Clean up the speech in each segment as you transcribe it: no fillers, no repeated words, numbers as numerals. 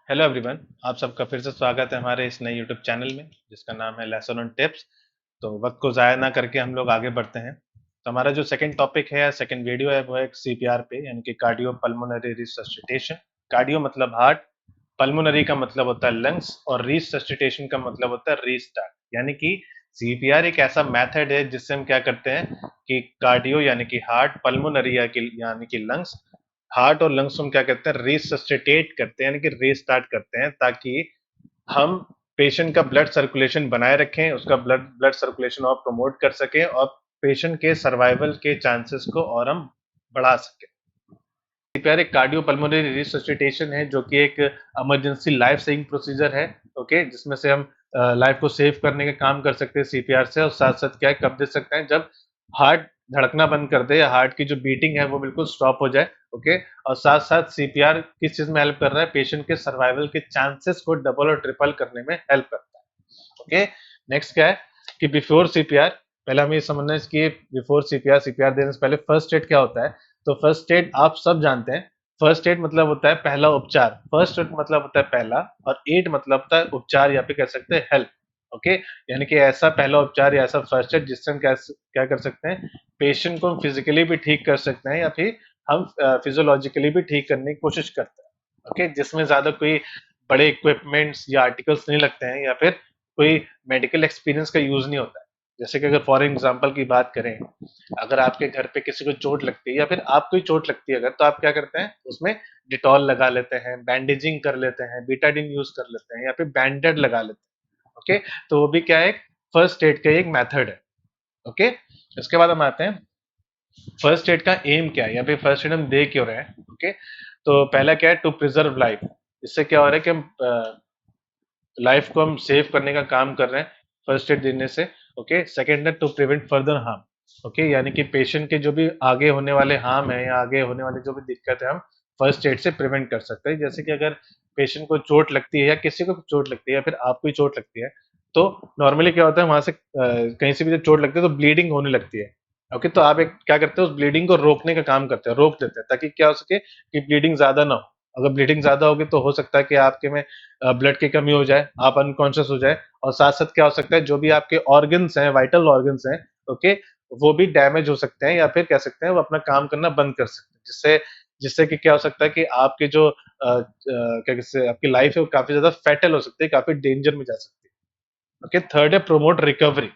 Hello everyone. आप सबका फिर से स्वागत है हमारे इस नए यूट्यूब चैनल में जिसका नाम है लेसन ऑन टिप्स। तो वक्त को ज़ाया ना करके हम लोग आगे बढ़ते हैं। तो हमारा जो सेकंड टॉपिक है, सेकंड वीडियो है, वो है सीपीआर पे, यानी कि कार्डियो पल्मोनरी रिसससिटेशन। कार्डियो मतलब हार्ट, पल्मोनरी का मतलब होता है लंग्स, और रिसससिटेशन का मतलब होता है रीस्टार्ट। यानी कि सीपीआर एक ऐसा मेथड है जिससे हम क्या करते हैं कि कार्डियो यानी कि हार्ट, पल्मोनरी यानी कि लंग्स, हार्ट और लंग्स हम क्या करते हैं, रिसस्टेट करते हैं, यानी कि रीस्टार्ट करते हैं, ताकि हम पेशेंट का ब्लड सर्कुलेशन बनाए रखें, उसका ब्लड ब्लड सर्कुलेशन और प्रमोट कर सकें, और पेशेंट के सर्वाइवल के चांसेस को और हम बढ़ा सकें। सीपीआर एक कार्डियो पल्मोनरी रिसस्टेशन है जो कि एक इमरजेंसी लाइफ सेविंग प्रोसीजर है। ओके, जिसमें से हम लाइफ को सेव करने का काम कर सकते हैं सीपीआर से। और साथ साथ क्या है, कब दे सकते हैं, जब हार्ट धड़कना बंद कर दे या हार्ट की जो बीटिंग है वो बिल्कुल स्टॉप हो जाए। ओके, और साथ साथ सीपीआर किस चीज में हेल्प कर रहा है, पेशेंट के सर्वाइवल के चांसेस को डबल और ट्रिपल करने में हेल्प करता है। ओके, नेक्स्ट क्या है कि बिफोर सीपीआर, पहले हमें ये समझना है कि बिफोर सीपीआर, सीपीआर देने से पहले फर्स्ट एड क्या होता है। तो फर्स्ट एड आप सब जानते हैं। फर्स्ट एड मतलब होता है पहला उपचार। फर्स्ट एड मतलब होता है पहला, और एड मतलब होता है उपचार या फिर कह सकते हैं हेल्प। ओके, यानी कि ऐसा पहला उपचार या ऐसा फर्स्ट एड जिससे हम क्या क्या कर सकते हैं, पेशेंट को हम फिजिकली भी ठीक कर सकते हैं या फिर हम फिजियोलॉजिकली भी ठीक करने की कोशिश करते हैं। ओके, जिसमें ज्यादा कोई बड़े इक्विपमेंट्स या आर्टिकल्स नहीं लगते हैं या फिर कोई मेडिकल एक्सपीरियंस का यूज नहीं होता है। जैसे कि अगर फॉर एग्जांपल की बात करें, अगर आपके घर पे किसी को चोट लगती है या फिर आपको ही चोट लगती है अगर, तो आप क्या करते हैं, उसमें डिटॉल लगा लेते हैं, बैंडेजिंग कर लेते हैं, बीटाडिन यूज कर लेते हैं या फिर बैंडेड लगा लेते हैं। ओके, तो वो भी क्या है, फर्स्ट एड का एक मेथड है। ओके, इसके बाद हम आते हैं फर्स्ट एड का एम क्या है या फिर फर्स्ट एड हम दे क्यों रहे हैं। ओके, तो पहला क्या है, टू प्रिजर्व लाइफ। इससे क्या हो रहा है कि हम लाइफ को हम सेव करने का काम कर रहे हैं फर्स्ट एड देने से। ओके, सेकेंड है to prevent further harm. Okay, यानी कि पेशेंट के जो भी आगे होने वाले हार्म है या आगे होने वाली जो भी दिक्कत है, हम फर्स्ट एड से प्रिवेंट कर सकते हैं। जैसे कि अगर पेशेंट को चोट लगती है या किसी को चोट लगती है या फिर आपको ही चोट लगती है, तो नॉर्मली क्या होता है, वहां से कहीं से भी जब चोट लगती है तो ब्लीडिंग होने लगती है। ओके, तो आप एक क्या करते हैं, उस ब्लीडिंग को रोकने का काम करते हैं, रोक देते हैं, ताकि क्या हो सके कि ब्लीडिंग ज्यादा ना हो। अगर ब्लीडिंग ज्यादा होगी तो हो सकता है कि आपके में ब्लड की कमी हो जाए, आप अनकॉन्शियस हो जाए, और साथ साथ क्या हो सकता है, जो भी आपके ऑर्गन्स हैं, वाइटल ऑर्गन्स हैं, ओके, वो भी डैमेज हो सकते हैं या फिर कह सकते हैं वो अपना काम करना बंद कर सकते हैं, जिससे जिससे कि क्या हो सकता है कि आपके जो क्या कहते हैं, आपकी लाइफ है वो काफी ज्यादा फैटल हो सकती है, काफी डेंजर में जा सकती है। ओके, थर्ड है प्रोमोट रिकवरी।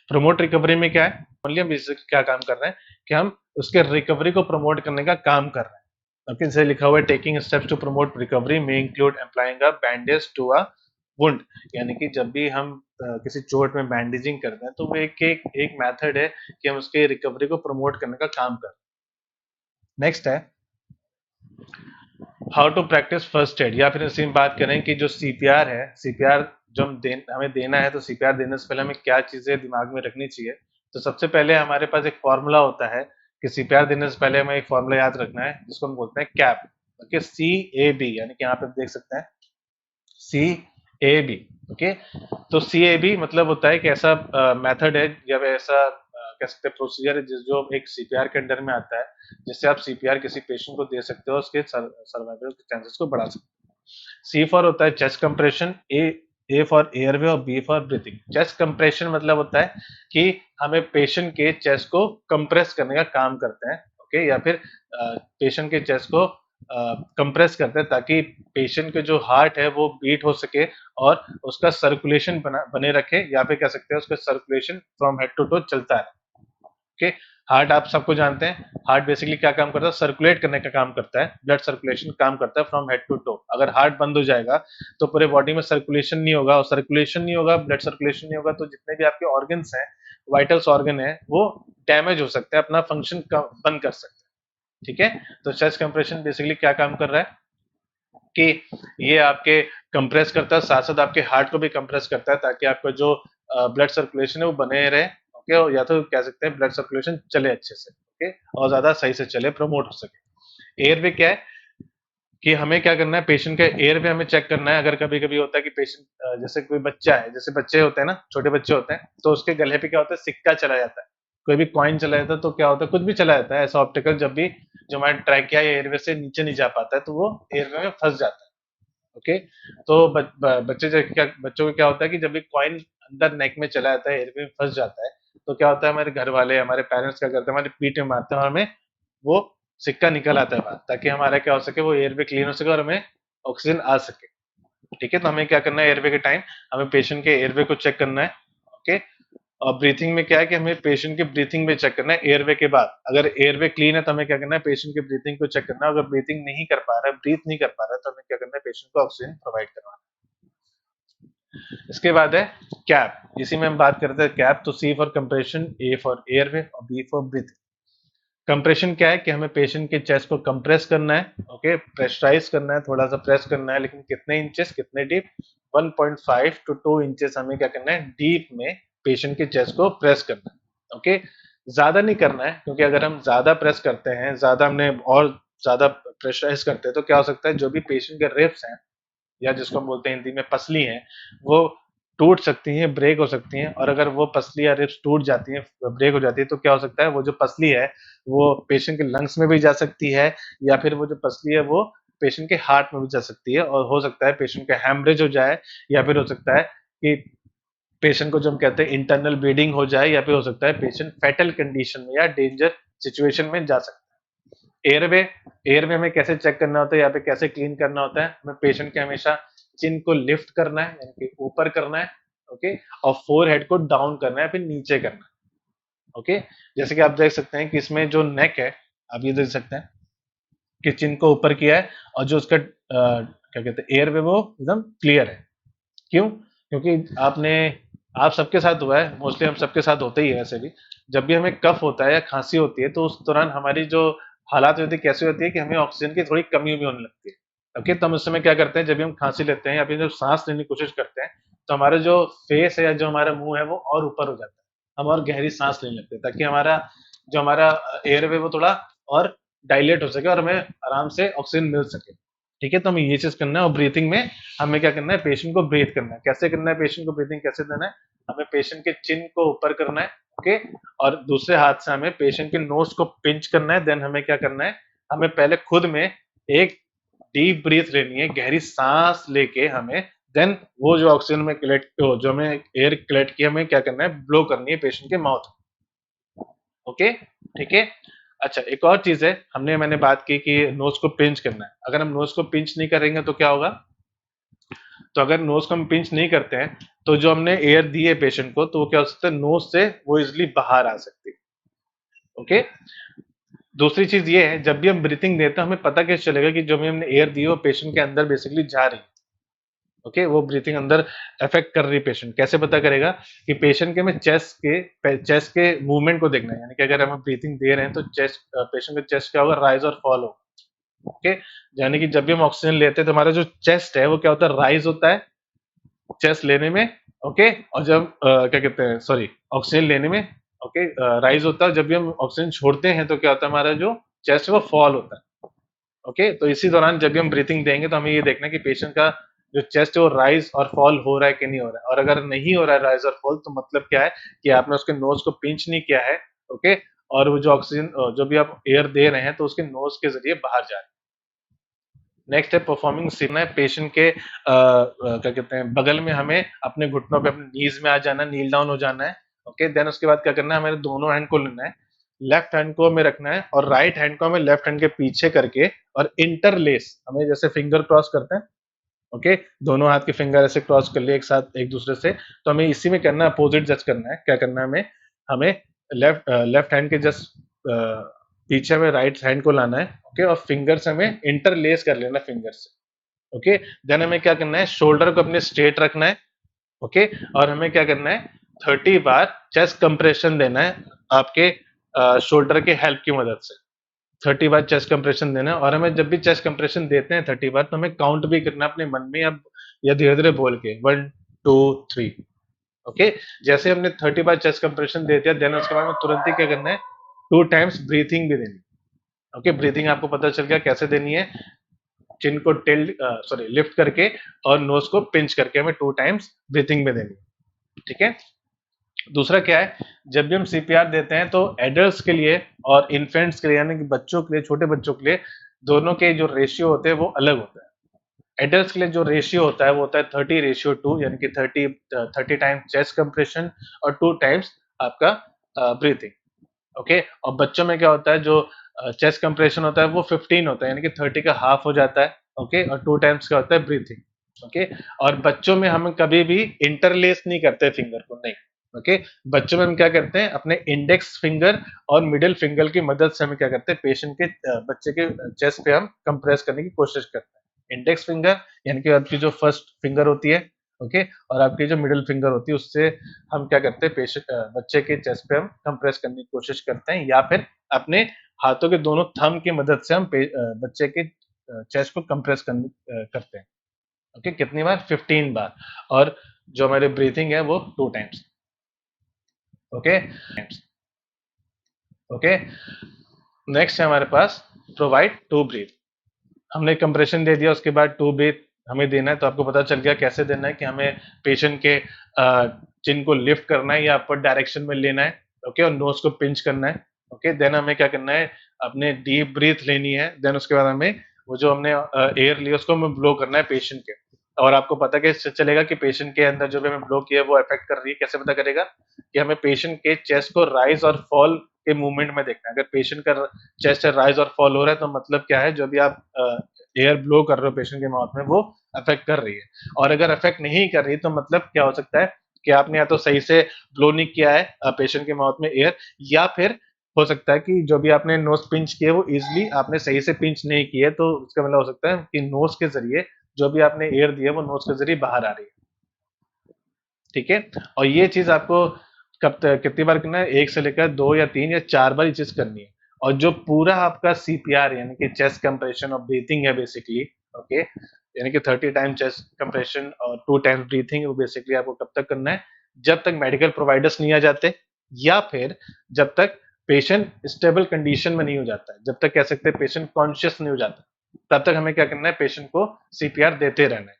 प्रोमोट रिकवरी में क्या है, ओनली हम इससे क्या काम कर रहे हैं कि हम उसके रिकवरी को प्रमोट करने का काम कर रहे हैं। ओके, जैसे लिखा हुआ है, taking steps to promote recovery may include applying a bandage to a wound. यानी कि जब भी हम किसी चोट में बैंडेजिंग करते हैं तो वो एक मेथड है कि हम उसके रिकवरी को प्रमोट करने का काम कर रहे हैं। नेक्स्ट है how to practice first aid, या फिर इसी में बात करें कि जो सीपीआर है, सीपीआर जो हमें देना है, तो सीपीआर देने से पहले हमें क्या चीजें दिमाग में रखनी चाहिए। तो सबसे पहले हमारे पास एक फॉर्मूला होता है कि सीपीआर देने से पहले हमें एक फॉर्मूला याद रखना है जिसको हम बोलते हैं कैप। ओके, CAB, यानी कि यहाँ पे देख सकते हैं CAB। ओके, तो CAB मतलब होता है कि ऐसा मेथड है या फिर ऐसा कह सकते हैं प्रोसीजर है जो एक सीपीआर के अंडर में आता है, जिससे आप सीपीआर किसी पेशेंट को दे सकते हो, उसके सर्वाइवल के चांसेस को बढ़ा सकते हो। C फॉर होता है chest compression, A for airway और B for breathing. Chest compression मतलब होता है कि हमें पेशेंट के चेस्ट को कंप्रेस करने का काम करते हैं। ओके, या फिर पेशेंट के चेस्ट को कंप्रेस करते हैं ताकि पेशेंट के जो हार्ट है वो बीट हो सके और उसका सर्कुलेशन बने रखे, या फिर कह सकते हैं उसका circulation from head to toe चलता है। ओके, हार्ट आप सबको जानते हैं, हार्ट बेसिकली क्या काम करता है, सर्कुलेट करने का काम करता है, ब्लड सर्कुलेशन काम करता है फ्रॉम हेड टू टो। अगर हार्ट बंद हो जाएगा तो पूरे बॉडी में सर्कुलेशन नहीं होगा, और सर्कुलेशन नहीं होगा, ब्लड सर्कुलेशन नहीं होगा, तो जितने भी आपके ऑर्गन्स हैं, वाइटल्स ऑर्गन है, वो डैमेज हो सकते हैं, अपना फंक्शन बंद कर सकते हैं। ठीक है, तो चेस्ट कंप्रेशन बेसिकली क्या काम कर रहा है कि ये आपके कंप्रेस करता है, साथ साथ आपके हार्ट को भी कंप्रेस करता है, ताकि आपका जो ब्लड सर्कुलेशन है वो बने रहे। ओके, या तो कह सकते हैं ब्लड सर्कुलेशन चले अच्छे से, ओके, और ज्यादा सही से चले, प्रमोट हो सके। एयरवे क्या है कि हमें क्या करना है, पेशेंट का एयरवे हमें चेक करना है। अगर कभी कभी होता है कि पेशेंट जैसे कोई बच्चा है, जैसे बच्चे होते हैं ना, छोटे बच्चे होते हैं, तो उसके गले पे क्या होता है, सिक्का चला जाता है, कोई भी कॉइन चला जाता है, तो क्या होता है, कुछ भी चला जाता है ऐसा ऑप्टिकल, जब भी जो हमारा ट्रैकिया या एयरवे से नीचे नहीं जा पाता है तो वो एयरवे में फंस जाता है। ओके। तो बच्चों को क्या होता है कि जब भी कॉइन अंदर नेक में चला जाता है, एयरवे में फंस जाता है, तो क्या होता है, हमारे घर वाले, हमारे पेरेंट्स क्या करते हैं, हमारे पीठ में मारते हैं और हमें वो सिक्का निकल आता है बाहर, ताकि हमारा क्या हो सके, वो एयरवे क्लीन हो सके और हमें ऑक्सीजन आ सके। ठीक है, तो हमें क्या करना है, एयरवे के टाइम हमें पेशेंट के एयरवे को चेक करना है। ओके। और ब्रीथिंग में क्या है कि हमें पेशेंट की ब्रीथिंग में चेक करना है एयरवे के बाद। अगर एयरवे क्लीन है तो हमें क्या करना है, पेशेंट की ब्रीथिंग को चेक करना है। अगर ब्रीथिंग नहीं कर पा रहा है, ब्रीथ नहीं कर पा रहा है, तो हमें क्या करना है, पेशेंट को ऑक्सीजन प्रोवाइड करवाना है। इसके बाद है कैप। इसी में हम बात करते हैं कैप। तो C for compression, A for airway और बी फॉर ब्रीथिंग। कंप्रेशन क्या है कि हमें पेशेंट के चेस्ट को कंप्रेस करना है। ओके, प्रेशराइज करना है, थोड़ा सा प्रेस करना है, लेकिन कितने इंचेस, कितने डीप, 1.5 टू 2 इंचेस हमें क्या करना है, डीप में पेशेंट के चेस्ट को प्रेस करना है। ओके, ज्यादा नहीं करना है, क्योंकि अगर हम ज्यादा प्रेस करते हैं, ज्यादा हमने और ज्यादा प्रेशराइज करते हैं, तो क्या हो सकता है, जो भी पेशेंट के रिब्स हैं, या जिसको हम बोलते हैं हिंदी में पसली हैं, वो टूट सकती हैं, ब्रेक हो सकती हैं। और अगर वो पसली या रिब्स टूट जाती हैं, ब्रेक हो जाती है, तो क्या हो सकता है, वो जो पसली है वो पेशेंट के लंग्स में भी जा सकती है, या फिर वो जो पसली है वो पेशेंट के हार्ट में भी जा सकती है, और हो सकता है पेशेंट का हैमरेज हो जाए, या फिर हो सकता है कि पेशेंट को जो हम कहते हैं इंटरनल ब्लीडिंग हो जाए, या फिर हो सकता है पेशेंट फेटल कंडीशन में या डेंजर सिचुएशन में जा सकता है। एयरवे, एयरवे में कैसे चेक करना होता है, या फिर कैसे क्लीन करना होता है, हमें पेशेंट के हमेशा चिन को लिफ्ट करना है, यानी कि ऊपर करना है। ओके, और फोरहेड को डाउन करना है, फिर नीचे करना है। ओके, जैसे कि आप देख सकते हैं कि इसमें जो नेक है, आप ये देख सकते हैं कि चिन को ऊपर किया है, और जो उसका क्या कहते हैं, एयरवे, वो एकदम क्लियर है। क्यों? क्योंकि आप सबके साथ हुआ है, मोस्टली हम सबके साथ होते ही है वैसे भी। जब भी हमें कफ होता है या खांसी होती है, तो उस दौरान हमारी जो हालात होती है, कैसी होती है कि हमें ऑक्सीजन की थोड़ी कमी भी होने लगती है। ओके, तो हम उस समय क्या करते हैं, जब भी हम खांसी लेते हैं या फिर जब सांस लेने की कोशिश करते हैं, तो हमारा जो फेस है या जो हमारा मुंह है वो और ऊपर हो जाता है, हम और गहरी सांस लेने लगते हैं, ताकि हमारा एयरवे वो थोड़ा और डायलेट हो सके और हमें आराम से ऑक्सीजन मिल सके। ठीक है, तो हमें ये चीज करना है। और ब्रीथिंग में हमें क्या करना है, पेशेंट को ब्रीथ करना है। कैसे करना है, पेशेंट को ब्रीथिंग कैसे देना है, हमें पेशेंट के चिन को ऊपर करना है। ओके, और दूसरे हाथ से हमें पेशेंट के नोज को पिंच करना है। देन हमें क्या करना है, हमें पहले खुद में एक डीप ब्रीथ लेनी है, गहरी सांस लेके हमें, देन वो जो ऑक्सीजन में कलेक्ट, जो हमें एयर कलेक्ट किया, हमें क्या करना है, ब्लो करनी है पेशेंट के माउथ। ओके, ठीक है। अच्छा, एक और चीज है, मैंने बात की कि नोज को पिंच करना है। अगर हम नोज को पिंच नहीं करेंगे तो क्या होगा, तो अगर नोज को हम पिंच नहीं करते हैं, तो जो हमने एयर दी है पेशेंट को, तो वो क्या हो सकता है, नोज से वो इजिली बाहर आ सकती है। ओके, दूसरी चीज ये है, जब भी हम ब्रीथिंग देते हैं, हमें पता कैसे चलेगा कि जो भी हमने एयर दी है वो पेशेंट के अंदर बेसिकली जा रही है। ओके, वो ब्रीथिंग अंदर अफेक्ट कर रही है पेशेंट। कैसे पता करेगा कि पेशेंट के हमें चेस्ट के मूवमेंट को देखना है, यानी कि अगर हम ब्रीथिंग दे रहे हैं तो पेशेंट का चेस्ट क्या होगा, राइज और फॉल होगा। ओके, यानी कि जब भी हम ऑक्सीजन लेते हैं तो हमारा जो चेस्ट है वो क्या होता है, राइज होता है चेस्ट लेने में। ओके, और जब क्या कहते हैं, सॉरी, ऑक्सीजन लेने में, ओके, राइज होता है। जब भी हम ऑक्सीजन छोड़ते हैं तो क्या होता है, हमारा जो चेस्ट है वो फॉल होता है। ओके, तो इसी दौरान जब भी हम ब्रीथिंग देंगे तो हमें ये देखना है कि पेशेंट का जो चेस्ट है वो राइज और फॉल हो रहा है कि नहीं हो रहा है। और अगर नहीं हो रहा है राइज और फॉल, तो मतलब क्या है कि आपने उसके नोज को पिंच नहीं किया है। ओके, और वो जो ऑक्सीजन, जो भी आप एयर दे रहे हैं, तो उसके नोज के जरिए बाहर जा रही है। नेक्स्ट है परफॉर्मिंग, सीखना है पेशेंट के क्या कहते हैं, बगल में हमें अपने घुटनों पे, अपने नीज में आ जाना, नील डाउन हो जाना है। ओके, देन उसके बाद क्या करना है, हमें दोनों हैंड को लेना है, लेफ्ट हैंड को हमें रखना है, और राइट हैंड को हमें लेफ्ट हैंड के पीछे करके, और इंटरलेस, हमें जैसे फिंगर क्रॉस करते हैं। ओके, दोनों हाथ के फिंगर ऐसे क्रॉस कर लिए एक साथ एक दूसरे से, तो हमें इसी में करना है, अपोजिट जस्ट करना है। क्या करना है, हमें हमें लेफ्ट हैंड के जस्ट पीछे में राइट हैंड को लाना है। ओके, और फिंगर से हमें इंटरलेस कर लेना फिंगर से। ओके, देन हमें क्या करना है, शोल्डर को अपने स्ट्रेट रखना है। ओके, और हमें क्या करना है, 30 बार चेस्ट कंप्रेशन देना है आपके शोल्डर के हेल्प की मदद से। 30 बार चेस्ट कंप्रेशन देना है। और हमें जब भी चेस्ट कंप्रेशन देते हैं 30 बार, तो हमें काउंट भी करना है अपने मन में, या धीरे धीरे बोल के, 1 2 3। ओके, जैसे हमने 30 बार चेस्ट कंप्रेशन दे दिया, देन उसके बाद में तुरंत ही क्या करना है, 2 टाइम्स ब्रीथिंग भी देनी। ओके, ब्रीथिंग आपको पता चल गया कैसे देनी है, चिन को लिफ्ट करके और नोज को पिंच करके हमें 2 टाइम्स ब्रीथिंग में देनी। ठीक है, दूसरा क्या है, जब भी हम सीपीआर देते हैं तो एडल्ट्स के लिए और इन्फेंट्स के लिए, यानी कि बच्चों के लिए, छोटे बच्चों के लिए, दोनों के जो रेशियो होते हैं वो अलग होता है। एडल्ट के लिए जो रेशियो होता है वो होता है 30:2, यानी कि 30 टाइम्स चेस्ट कंप्रेशन और 2 टाइम्स आपका ब्रीथिंग। ओके, और बच्चों में क्या होता है, जो चेस्ट कंप्रेशन होता है वो 15 होता है, यानी कि 30 का हाफ हो जाता है। ओके, और 2 टाइम्स क्या होता है, ब्रीथिंग। ओके, और बच्चों में हम कभी भी इंटरलेस नहीं करते फिंगर को, नहीं। ओके, बच्चों में हम क्या करते हैं, अपने इंडेक्स फिंगर और मिडिल फिंगर की मदद से हम क्या करते हैं, पेशेंट के बच्चे के चेस्ट पे हम कंप्रेस करने की कोशिश करते हैं। इंडेक्स फिंगर यानी कि आपकी जो फर्स्ट फिंगर होती है, ओके, और आपकी जो मिडिल फिंगर होती है, उससे हम क्या करते हैं, पेशेंट बच्चे के चेस्ट पे हम कंप्रेस करने की कोशिश करते हैं, या फिर अपने हाथों के दोनों थंब की मदद से हम बच्चे के चेस्ट को कंप्रेस करते हैं। ओके, कितनी बार, 15 बार। और जो हमारे ब्रीथिंग है वो 2 टाइम्स। ओके, ओके, नेक्स्ट है हमारे पास प्रोवाइड टू ब्रीथ। हमने कंप्रेशन दे दिया, उसके बाद टू ब्रीथ हमें देना है। तो आपको पता चल गया कैसे देना है, कि हमें पेशेंट के चिन को लिफ्ट करना है या अपर डायरेक्शन में लेना है। ओके, और नोज को पिंच करना है। ओके, देन हमें क्या करना है, अपने डीप ब्रीथ लेनी है। देन उसके बाद हमें वो जो हमने एयर लिया उसको हमें ब्लो करना है पेशेंट के। और आपको पता कैसे चलेगा कि पेशेंट के अंदर जो भी हमें ब्लो किया है वो इफेक्ट कर रही है, कैसे पता करेगा, कि हमें पेशेंट के चेस्ट को राइज और फॉल के मूवमेंट में देखना है। अगर पेशेंट का चेस्ट राइज और फॉल हो रहा है तो मतलब क्या है, जो भी आप एयर ब्लो कर रहे हो पेशेंट के माउथ में वो अफेक्ट कर रही है। और अगर अफेक्ट नहीं कर रही तो मतलब क्या हो सकता है, कि आपने या तो सही से ब्लो नहीं किया है पेशेंट के माउथ में एयर, या फिर हो सकता है कि जो भी आपने नोज पिंच किए वो इजिली आपने सही से पिंच नहीं किए, तो उसका मतलब हो सकता है कि नोज के जरिए जो भी आपने एयर दी है वो नोज के जरिए बाहर आ रही है। ठीक है, और ये चीज आपको कब तक कितनी बार करना है, एक से लेकर 2 या 3 या 4 बार ये चीज करनी है। और जो पूरा आपका सीपीआर यानी कि चेस्ट कंप्रेशन और ब्रीथिंग है बेसिकली, ओके, यानी कि 30 टाइम चेस्ट कंप्रेशन और 2 टाइम ब्रीथिंग, वो बेसिकली आपको कब तक करना है, जब तक मेडिकल प्रोवाइडर्स नहीं आ जाते, या फिर जब तक पेशेंट स्टेबल कंडीशन में नहीं हो जाता है, जब तक कह सकते हैं पेशेंट कॉन्शियस नहीं हो जाता, तब तक हमें क्या करना है, पेशेंट को सीपीआर देते रहना है।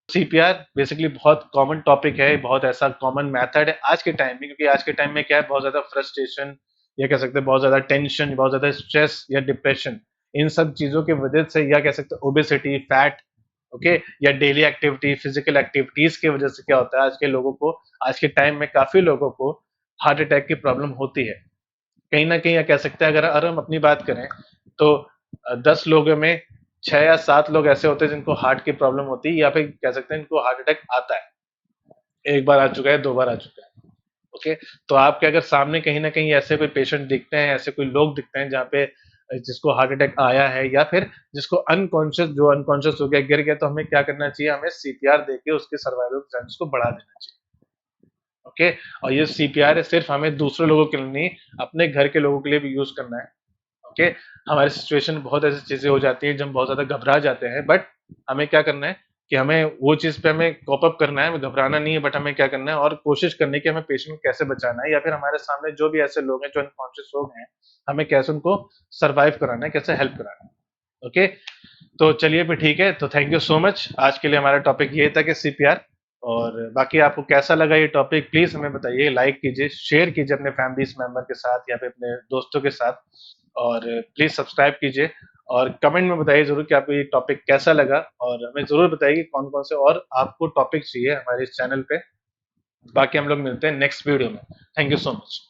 सीपीआर बेसिकली बहुत कॉमन टॉपिक है, बहुत ऐसा कॉमन मेथड है आज के टाइम में, क्योंकि आज के टाइम में क्या है, बहुत ज्यादा फ्रस्ट्रेशन या कह सकते हैं बहुत ज्यादा टेंशन, बहुत ज्यादा स्ट्रेस या डिप्रेशन, इन सब चीजों की वजह से, या कह सकते हैं ओबेसिटी, फैट, ओके, या डेली एक्टिविटी, फिजिकल एक्टिविटीज की वजह से क्या होता है, आज के लोगों को, आज के टाइम में काफी लोगों को हार्ट अटैक की प्रॉब्लम होती है। कहीं ना कहीं, या कह सकते हैं अगर हम अपनी बात करें तो 10 लोगों में 6 या 7 लोग ऐसे होते हैं जिनको हार्ट की प्रॉब्लम होती है, या फिर कह सकते हैं इनको हार्ट अटैक आता है, एक बार आ चुका है, 2 बार आ चुका है। ओके, तो आपके अगर सामने कहीं ना कहीं ऐसे कोई पेशेंट दिखते हैं, ऐसे कोई लोग दिखते हैं जहाँ पे जिसको हार्ट अटैक आया है, या फिर जिसको अनकॉन्शियस, जो अनकॉन्शियस हो गया, गिर गया, तो हमें क्या करना चाहिए, हमें सीपीआर देके उसके सर्वाइवल चांसेस को बढ़ा देना चाहिए। ओके, और ये सीपीआर है सिर्फ हमें दूसरे लोगों के लिए नहीं, अपने घर के लोगों के लिए भी यूज करना है। ओके, हमारी सिचुएशन बहुत ऐसी चीजें हो जाती है जब हम बहुत ज्यादा घबरा जाते हैं, बट हमें क्या करना है, कि हमें वो चीज पे हमें कॉप अप करना है, हमें घबराना नहीं है, बट हमें क्या करना है, और कोशिश करनी है कि हमें पेशेंट को कैसे बचाना है, या फिर हमारे सामने जो भी ऐसे लोग हैं जो अनकॉन्शियस लोग हैं, हमें कैसे उनको सर्वाइव कराना है, कैसे हेल्प कराना है। ओके, तो चलिए फिर, ठीक है, तो थैंक यू सो मच। आज के लिए हमारा टॉपिक ये था कि सीपीआर। और बाकी आपको कैसा लगा ये टॉपिक, प्लीज हमें बताइए, लाइक कीजिए, शेयर कीजिए अपने फैमिलीज मेंबर के साथ या फिर अपने दोस्तों के साथ, और प्लीज सब्सक्राइब कीजिए, और कमेंट में बताइए जरूर कि आपको ये टॉपिक कैसा लगा, और हमें जरूर बताइए कि कौन कौन से और आपको टॉपिक चाहिए हमारे इस चैनल पे। बाकी हम लोग मिलते हैं नेक्स्ट वीडियो में। Thank you so much.